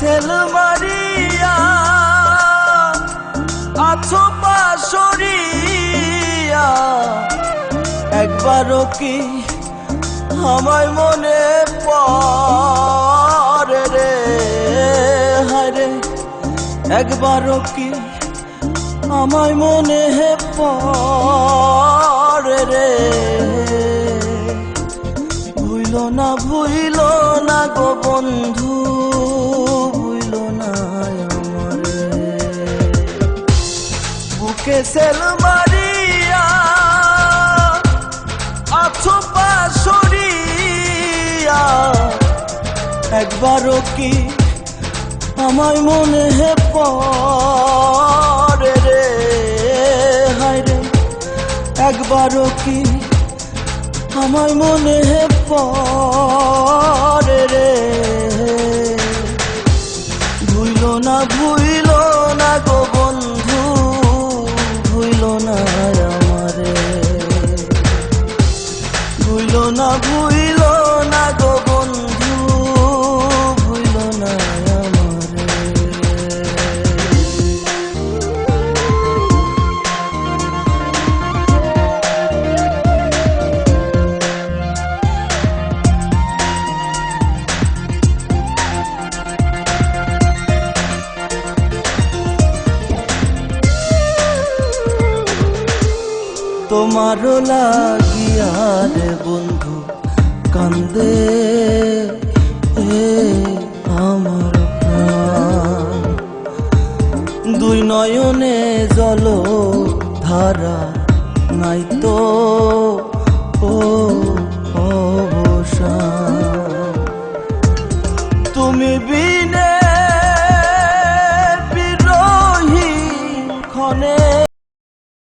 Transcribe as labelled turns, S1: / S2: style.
S1: Sell মারিয়া আছো পাশরিয়া, একবারও কি আমায় মনে পড়ে রে? হায়রে একবারও কি আমায় মনে পড়ে রে? ভুইলো না গো বন্ধু, ভুইলো না আমারে। বুকে সেল মারিয়া আছো পাশরিয়া, একবারও কি আমায় মনে পড়ে রে? হায়রে একবারও কি আমায় মনে পড়ে রে? ভুইলো না গো বন্ধু, ভুইলো না আমারে। ভুইলো না গো বন্ধু, ভুইলো না আমারে। তোমারও লাগিয়া রে বন্ধু কান্দে আমার প্রাণ, দুই নয়নে জল ধারা নাই তো ও